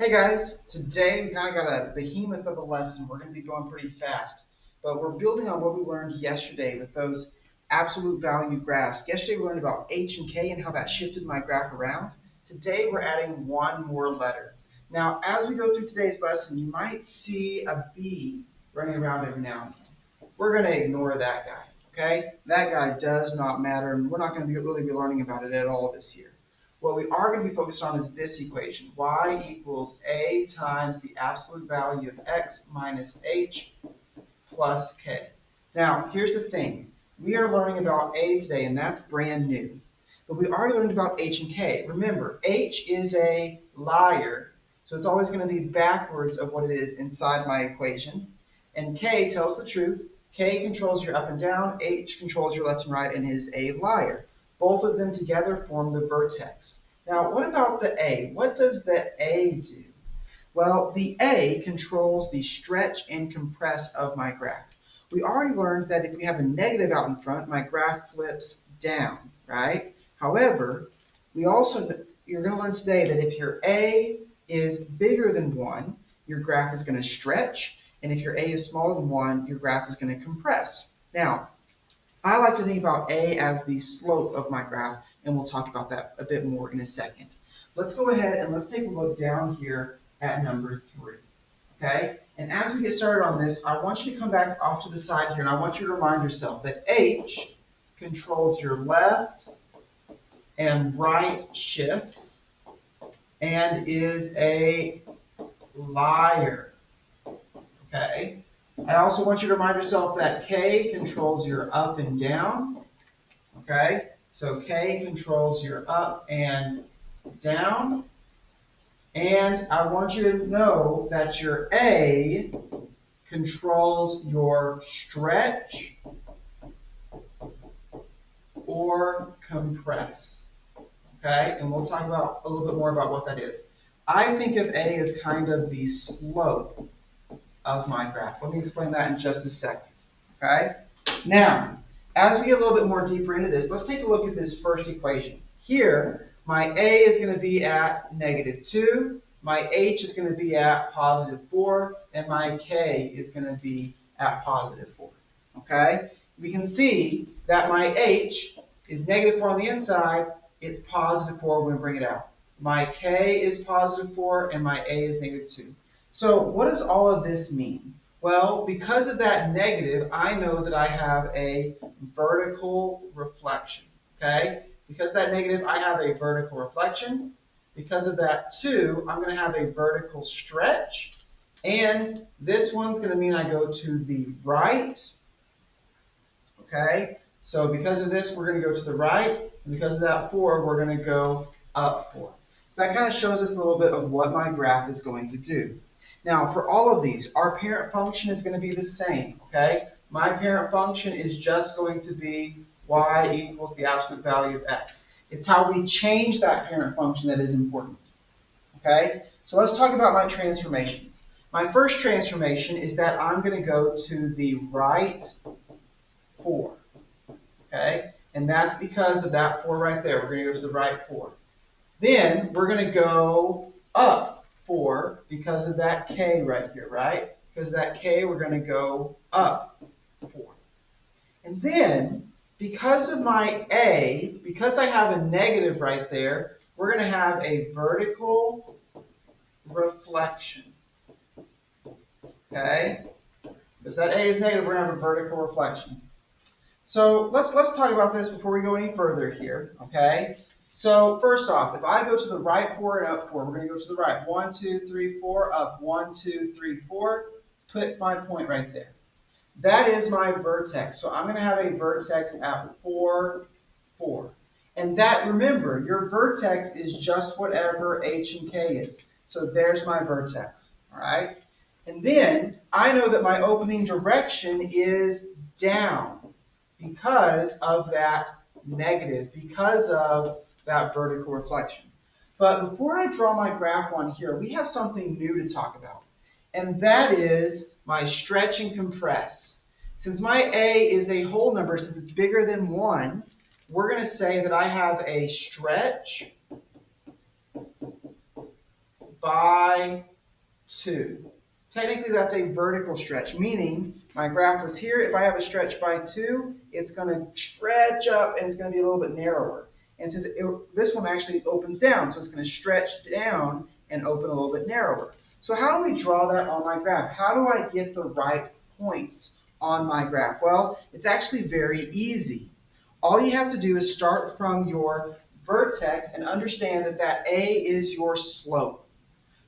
Hey guys, today we kind of got a behemoth of a lesson. We're going to be going pretty fast, but we're building on what we learned yesterday with those absolute value graphs. Yesterday we learned about H and K and how that shifted my graph around. Today we're adding one more letter. Now, as we go through today's lesson, you might see a B running around every now and then. We're going to ignore that guy, okay? That guy does not matter, and we're not going to really be learning about it at all this year. What we are going to be focused on is this equation. Y equals A times the absolute value of X minus H plus K. Now, here's the thing. We are learning about A today, and that's brand new. But we already learned about H and K. Remember, H is a liar, so it's always going to be backwards of what it is inside my equation. And K tells the truth. K controls your up and down. H controls your left and right and is a liar. Both of them together form the vertex. Now, what about the A? What does the A do? Well, the A controls the stretch and compress of my graph. We already learned that if we have a negative out in front, my graph flips down, right? However, you're going to learn today that if your A is bigger than 1, your graph is going to stretch, and if your A is smaller than 1, your graph is going to compress. Now, I like to think about A as the slope of my graph, and we'll talk about that a bit more in a second. Let's go ahead and let's take a look down here at number 3. Okay? And as we get started on this, I want you to come back off to the side here, and I want you to remind yourself that H controls your left and right shifts and is a liar. Okay? I also want you to remind yourself that K controls your up and down. Okay? So K controls your up and down. And I want you to know that your A controls your stretch or compress. Okay? And we'll talk about a little bit more about what that is. I think of A as kind of the slope of my graph. Let me explain that in just a second. Okay? Now, as we get a little bit more deeper into this, let's take a look at this first equation. Here, my A is going to be at -2, my H is going to be at +4, and my K is going to be at +4. Okay? We can see that my H is -4 on the inside, it's +4 when we bring it out. My K is +4, and my A is -2. So what does all of this mean? Well, because of that negative, I know that I have a vertical reflection, okay? Because of that negative, I have a vertical reflection. Because of that 2, I'm going to have a vertical stretch. And this one's going to mean I go to the right, okay? So because of this, we're going to go to the right. And because of that 4, we're going to go up 4. So that kind of shows us a little bit of what my graph is going to do. Now, for all of these, our parent function is going to be the same, okay? My parent function is just going to be y equals the absolute value of x. It's how we change that parent function that is important, okay? So let's talk about my transformations. My first transformation is that I'm going to go to the right 4, okay? And that's because of that 4 right there. We're going to go to the right 4. Then we're going to go up 4 because of that K right here, right? Because of that K, we're going to go up 4. And then, because of my A, because I have a negative right there, we're going to have a vertical reflection. Okay? Because that A is negative, we're going to have a vertical reflection. So let's talk about this before we go any further here, okay? So first off, if I go to the right 4 and up 4, we're going to go to the right. 1, 2, 3, 4, up 1, 2, 3, 4. Put my point right there. That is my vertex. So I'm going to have a vertex at 4, 4. And that, remember, your vertex is just whatever H and K is. So there's my vertex, all right? And then I know that my opening direction is down because of that negative, because of that vertical reflection. But before I draw my graph on here, we have something new to talk about. And that is my stretch and compress. Since my A is a whole number, since it's bigger than 1, we're going to say that I have a stretch by 2. Technically, that's a vertical stretch, meaning my graph was here. If I have a stretch by 2, it's going to stretch up and it's going to be a little bit narrower. And since this one actually opens down, so it's going to stretch down and open a little bit narrower. So how do we draw that on my graph? How do I get the right points on my graph? Well, it's actually very easy. All you have to do is start from your vertex and understand that that A is your slope.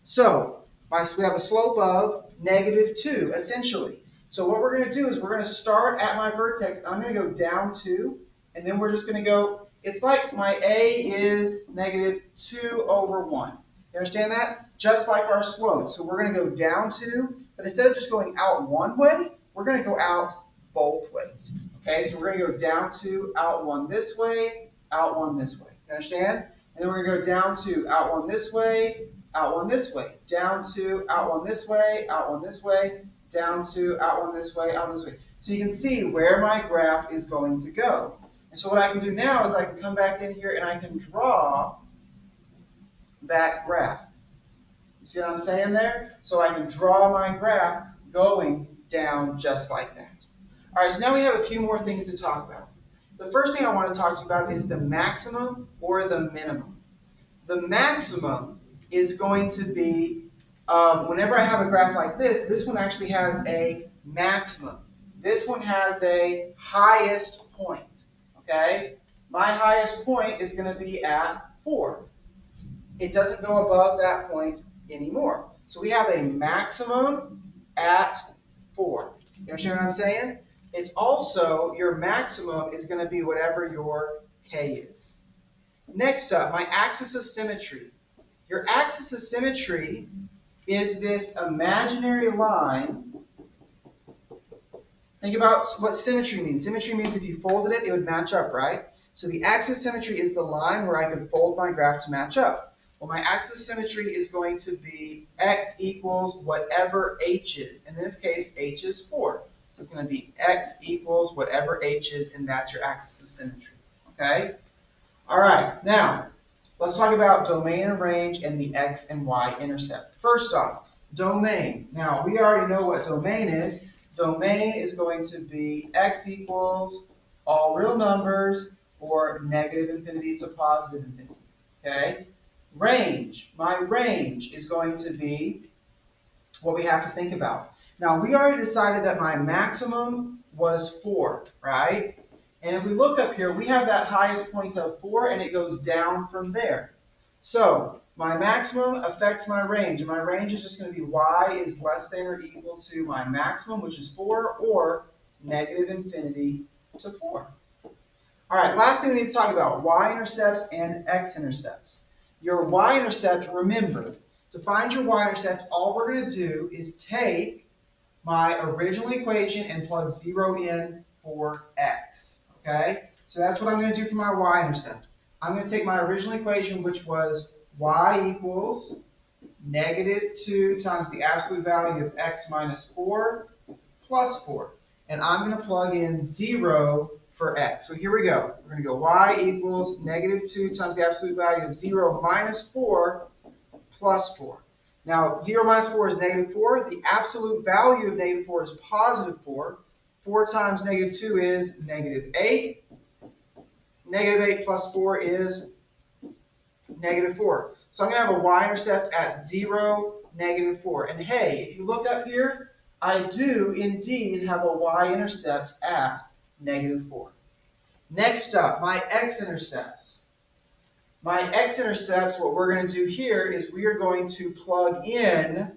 So we have a slope of -2, essentially. So what we're going to do is we're going to start at my vertex. I'm going to go down 2, and then we're just going to go, it's like my A is -2 over 1. You understand that? Just like our slope. So we're going to go down 2, but instead of just going out one way, we're going to go out both ways. Okay, so we're going to go down 2, out 1 this way, out 1 this way. You understand? And then we're going to go down 2, out 1 this way, out 1 this way, down 2, out 1 this way, out 1 this way, down 2, out 1 this way, out 1 this way. So you can see where my graph is going to go. And so what I can do now is I can come back in here and I can draw that graph. You see what I'm saying there? So I can draw my graph going down just like that. All right, so now we have a few more things to talk about. The first thing I want to talk to you about is the maximum or the minimum. The maximum is going to be, whenever I have a graph like this one actually has a maximum. This one has a highest point, okay? My highest point is going to be at 4. It doesn't go above that point anymore. So we have a maximum at 4. You understand what I'm saying? It's also, your maximum is going to be whatever your K is. Next up, my axis of symmetry. Your axis of symmetry is this imaginary line. Think about what symmetry means. Symmetry means if you folded it, it would match up, right? So the axis of symmetry is the line where I can fold my graph to match up. Well, my axis of symmetry is going to be x equals whatever h is. In this case, h is 4. So it's going to be x equals whatever h is, and that's your axis of symmetry. Okay? All right, now, let's talk about domain and range and the x and y intercept. First off, domain. Now, we already know what domain is. Domain is going to be x equals all real numbers or -infinity to positive infinity. Okay? Range. My range is going to be what we have to think about. Now, we already decided that my maximum was 4, right? And if we look up here, we have that highest point of 4, and it goes down from there. So my maximum affects my range, and my range is just going to be y is less than or equal to my maximum, which is 4, or -infinity to 4. All right, last thing we need to talk about, y-intercepts and x-intercepts. Your y-intercept, remember, to find your y-intercept, all we're going to do is take my original equation and plug 0 in for x. Okay? So that's what I'm going to do for my y-intercept. I'm going to take my original equation, which was y equals -2 times the absolute value of x minus 4 plus 4. And I'm going to plug in 0 for x. So here we go. We're going to go y equals -2 times the absolute value of 0 minus 4 plus 4. Now, 0 minus 4 is -4. The absolute value of -4 is positive 4. 4 times -2 is -8. -8 plus 4 is -4. So I'm going to have a y-intercept at 0, -4. And hey, if you look up here, I do indeed have a y-intercept at -4. Next up, my x-intercepts. My x-intercepts, what we're going to do here is we are going to plug in,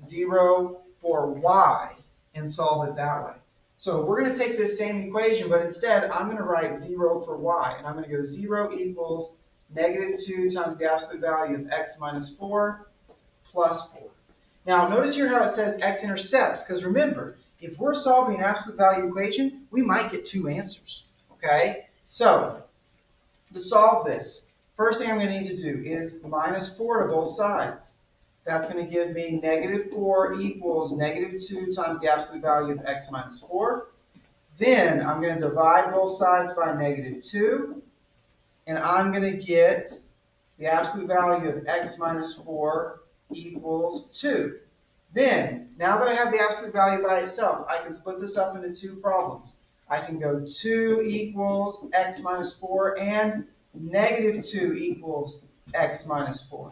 0 for y and solve it that way. So we're going to take this same equation, but instead I'm going to write 0 for y. And I'm going to go 0 equals -2 times the absolute value of x minus 4 plus 4. Now notice here how it says x-intercepts, because remember, if we're solving an absolute value equation, we might get 2 answers. Okay? So, to solve this, first thing I'm going to need to do is -4 to both sides. That's going to give me -4 equals -2 times the absolute value of x minus 4. Then I'm going to divide both sides by -2. And I'm going to get the absolute value of x minus 4 equals 2. Then, now that I have the absolute value by itself, I can split this up into two problems. I can go 2 equals x minus 4 and negative 2 equals x minus 4.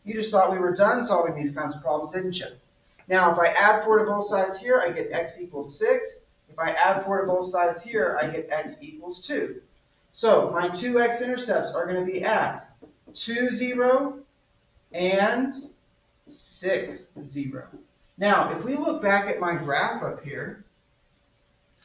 You just thought we were done solving these kinds of problems, didn't you? Now, if I add 4 to both sides here, I get x equals 6. If I add 4 to both sides here, I get x equals 2. So my two x-intercepts are going to be at 2, 0 and 6, 0. Now, if we look back at my graph up here,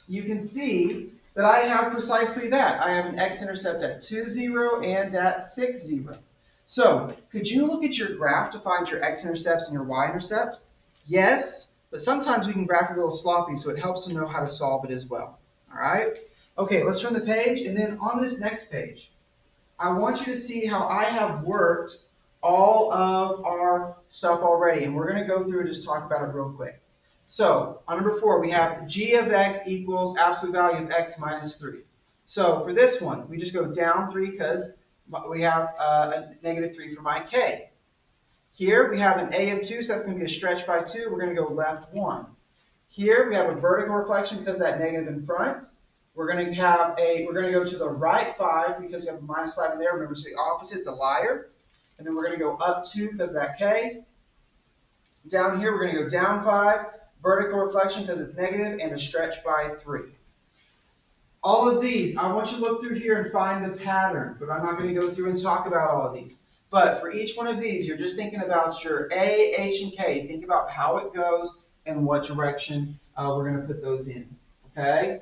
you can see that I have precisely that. I have an x-intercept at 2, 0 and at 6, 0. So, could you look at your graph to find your x-intercepts and your y-intercept? Yes, but sometimes we can graph it a little sloppy, so it helps to know how to solve it as well. All right? Okay, let's turn the page, and then on this next page, I want you to see how I have worked all of our stuff already, and we're going to go through and just talk about it real quick. So, on number 4, we have g of x equals absolute value of x minus 3. So, for this one, we just go down 3 because we have a negative 3 for my k. Here, we have an a of 2, so that's going to be a stretch by 2. We're going to go left 1. Here, we have a vertical reflection because of that negative in front. We're going to go to the right 5 because we have a minus 5 in there. Remember, so the opposite's a liar. And then we're going to go up 2 because of that k. Down here, we're going to go down 5, vertical reflection because it's negative, and a stretch by 3. All of these, I want you to look through here and find the pattern, but I'm not going to go through and talk about all of these. But for each one of these, you're just thinking about your A, H, and K. Think about how it goes and what direction we're going to put those in. Okay?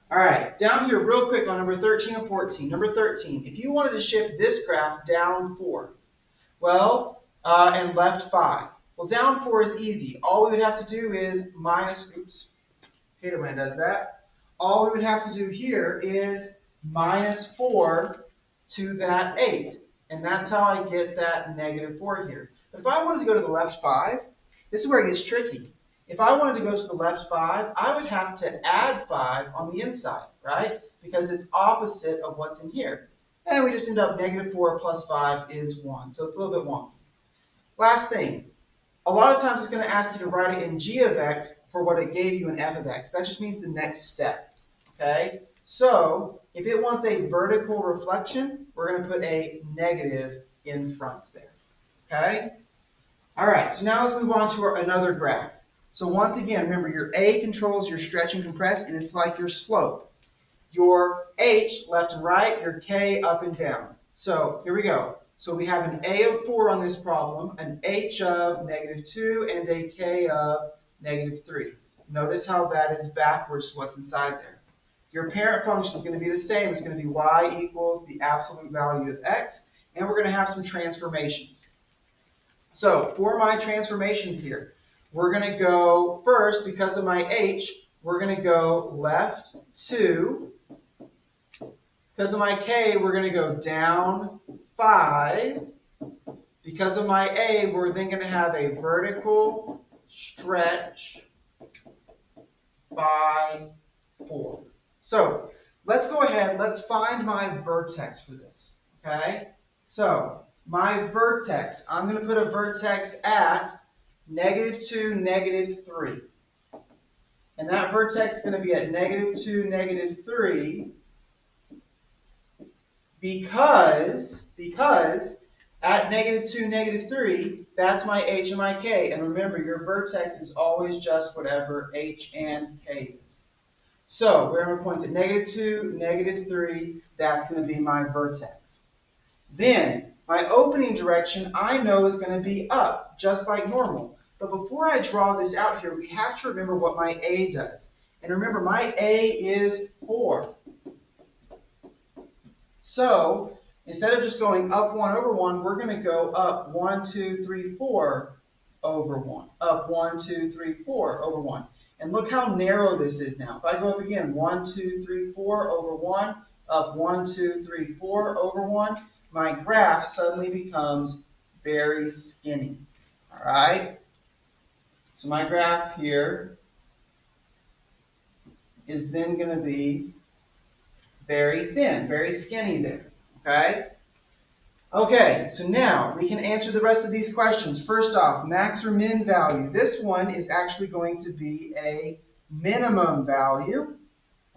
All right, down here real quick on number 13 and 14. Number 13, if you wanted to shift this graph down 4, well, and left 5. Well, down 4 is easy. All we would have to do is minus, oops, hate it when it does that. All we would have to do here is minus 4 to that 8. And that's how I get that negative 4 here. But if I wanted to go to the left 5, this is where it gets tricky. If I wanted to go to the left 5, I would have to add 5 on the inside, right? Because it's opposite of what's in here. And we just end up negative 4 plus 5 is 1. So it's a little bit wonky. Last thing. A lot of times it's going to ask you to write it in g of x for what it gave you in f of x. That just means the next step. Okay? So if it wants a vertical reflection, we're going to put a negative in front there. Okay? All right, so now let's move on to another graph. So once again, remember your A controls your stretch and compress, and it's like your slope. Your H, left and right, your K, up and down. So here we go. So we have an A of 4 on this problem, an H of negative 2, and a K of negative 3. Notice how that is backwards to what's inside there. Your parent function is going to be the same. It's going to be y equals the absolute value of x, and we're going to have some transformations. So for my transformations here, we're going to go first, because of my h, we're going to go left 2. Because of my k, we're going to go down 5. Because of my a, we're then going to have a vertical stretch by 4. So let's go ahead, let's find my vertex for this. Okay? So my vertex, I'm going to put a vertex at negative 2, negative 3. And that vertex is going to be at negative 2, negative 3 because at negative 2, negative 3, that's my h and my k. And remember, your vertex is always just whatever h and k is. So we're going to point at negative 2, negative 3. That's going to be my vertex. Then my opening direction I know is going to be up, just like normal. But before I draw this out here, we have to remember what my a does. And remember, my a is 4. So instead of just going up 1 over 1, we're going to go up 1, 2, 3, 4 over 1. Up 1, 2, 3, 4 over 1. And look how narrow this is now. If I go up again, 1, 2, 3, 4 over 1, up 1, 2, 3, 4 over 1, my graph suddenly becomes very skinny. All right? So my graph here is then going to be very thin, very skinny there. Okay? Okay, so now we can answer the rest of these questions. First off, max or min value. This one is actually going to be a minimum value.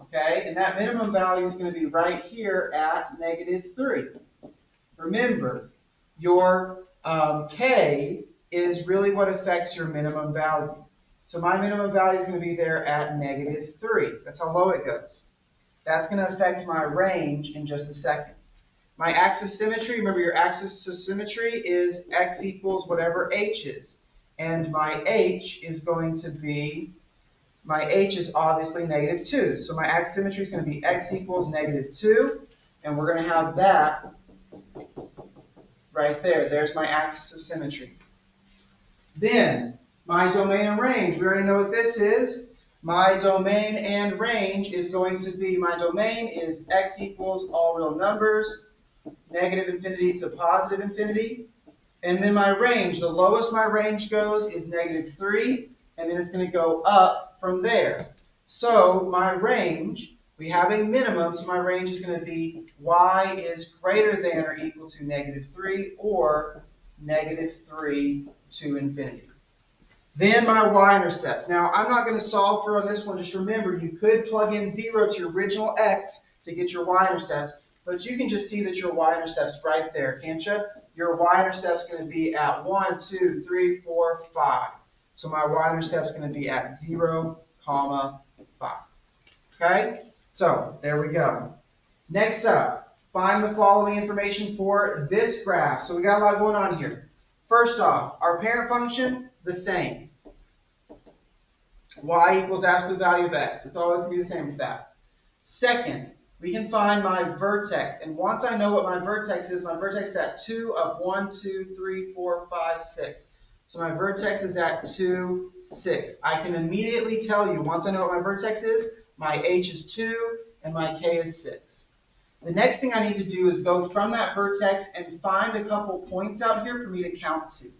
Okay, and that minimum value is going to be right here at -3. Remember, your K is really what affects your minimum value. So my minimum value is going to be there at -3. That's how low it goes. That's going to affect my range in just a second. My axis symmetry, remember your axis of symmetry is x equals whatever h is. And my h is going to be, my h is obviously -2. So my axis symmetry is going to be x equals -2. And we're going to have that right there. There's my axis of symmetry. Then, my domain and range. We already know what this is. My domain and range is going to be, my domain is x equals all real numbers, -infinity to +infinity. And then my range, the lowest my range goes is -3, and then it's going to go up from there. So my range, we have a minimum, so my range is going to be y is greater than or equal to -3 or -3 to infinity. Then my y-intercept. Now, I'm not going to solve for on this one. Just remember, you could plug in 0 to your original x to get your y-intercept, but you can just see that your y-intercept's right there, can't you? Your y-intercept's going to be at 1, 2, 3, 4, 5. So my y-intercept's going to be at 0, 5. Okay? So, there we go. Next up, find the following information for this graph. So we got a lot going on here. First off, our parent function, the same. Y equals absolute value of x. It's always going to be the same with that. Second, we can find my vertex. And once I know what my vertex is my at 2 of 1, 2, 3, 4, 5, 6. So my vertex is at 2, 6. I can immediately tell you, once I know what my vertex is, my h is 2 and my k is 6. The next thing I need to do is go from that vertex and find a couple points out here for me to count to.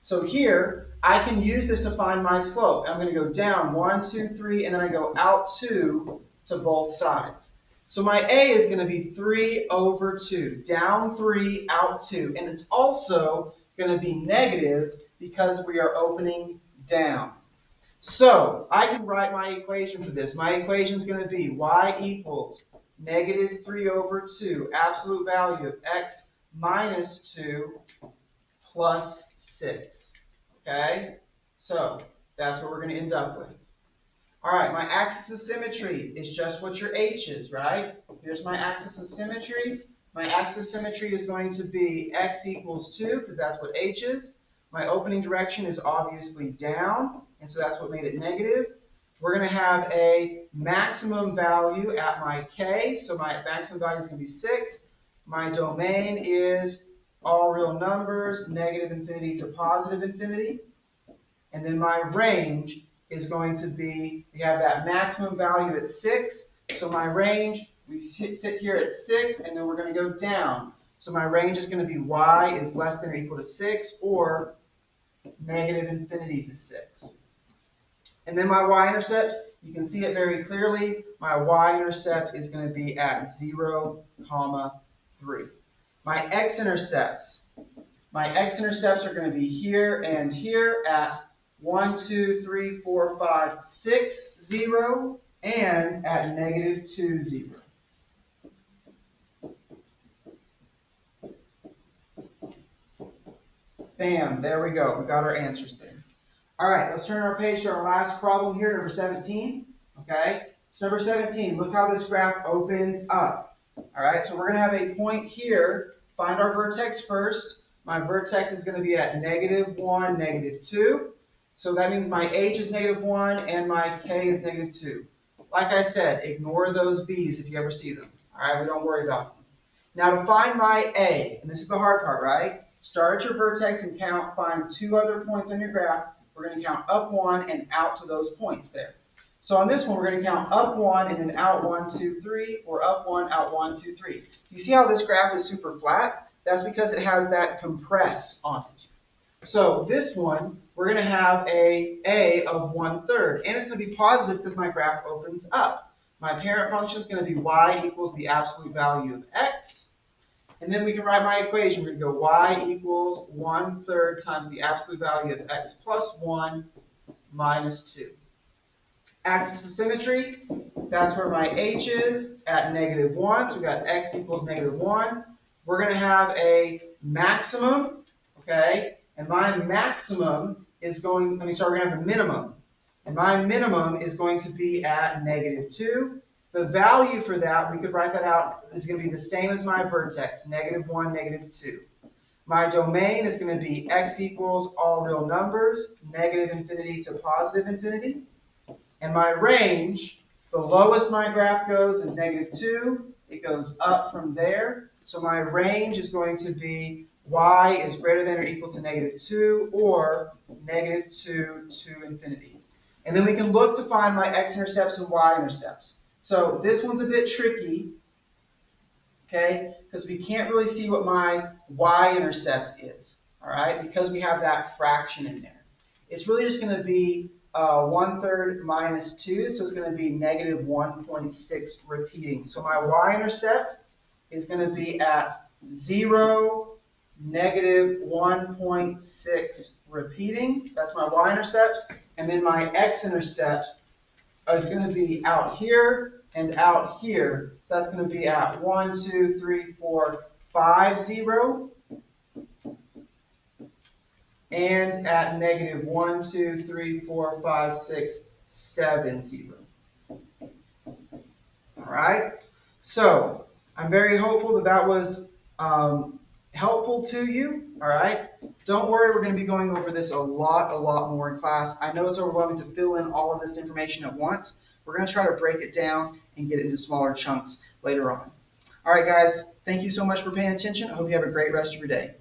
So here, I can use this to find my slope. I'm going to go down 1, 2, 3, and then I go out 2 to both sides. So my A is going to be 3 over 2, down 3, out 2. And it's also going to be negative because we are opening down. So I can write my equation for this. My equation is going to be y equals -3 over 2, absolute value of x minus 2 plus 6. Okay? So that's what we're going to end up with. All right, my axis of symmetry is just what your h is, right? Here's my axis of symmetry. My axis of symmetry is going to be x equals 2, because that's what h is. My opening direction is obviously down, and so that's what made it negative. We're going to have a maximum value at my k, so my maximum value is going to be 6. My domain is all real numbers, -infinity to +infinity. And then my range is going to be, we have that maximum value at 6. So my range, we sit here at 6, and then we're going to go down. So my range is going to be y is less than or equal to 6, or -infinity to 6. And then my y-intercept, you can see it very clearly. My y-intercept is going to be at 0, 3. My x-intercepts are going to be here and here at 1, 2, 3, 4, 5, 6, 0, and at -2, 0. Bam, there we go. We got our answers there. All right, let's turn our page to our last problem here, number 17. Okay, so number 17, look how this graph opens up. All right, so we're going to have a point here. Find our vertex first. My vertex is going to be at -1, -2. So that means my h is -1 and my k is -2. Like I said, ignore those b's if you ever see them. All right, we don't worry about them. Now to find my a, and this is the hard part, right? Start at your vertex and count, find 2 other points on your graph. We're going to count up 1 and out to those points there. So on this one, we're going to count up 1 and then out 1, 2, 3, or up 1, out 1, 2, 3. You see how this graph is super flat? That's because it has that compress on it. So this one, we're going to have a of 1/3, and it's going to be positive because my graph opens up. My parent function is going to be y equals the absolute value of x. And then we can write my equation. We're going to go y equals 1/3 times the absolute value of x plus 1 minus 2. Axis of symmetry, that's where my h is at -1. So we got x equals -1. We're going to have a maximum, okay? And my maximum is going, we're going to have a minimum. And my minimum is going to be at -2. The value for that, we could write that out, is going to be the same as my vertex, -1, -2. My domain is going to be x equals all real numbers, -infinity to +infinity. And my range, the lowest my graph goes is -2. It goes up from there. So my range is going to be y is greater than or equal to -2 or -2 to infinity. And then we can look to find my x-intercepts and y-intercepts. So this one's a bit tricky, okay, because we can't really see what my y-intercept is, all right, because we have that fraction in there. It's really just going to be 1/3 minus 2, so it's going to be -1.6 repeating. So my y-intercept is going to be at 0, -1.6 repeating. That's my y-intercept. And then my x-intercept is going to be out here and out here. So that's going to be at 1, 2, 3, 4, 5, 0. And at -1, 2, 3, 4, 5, 6, 7, 0. All right. So I'm very hopeful that that was helpful to you. All right. Don't worry, we're going to be going over this a lot more in class. I know it's overwhelming to fill in all of this information at once. We're going to try to break it down and get it into smaller chunks later on. All right, guys. Thank you so much for paying attention. I hope you have a great rest of your day.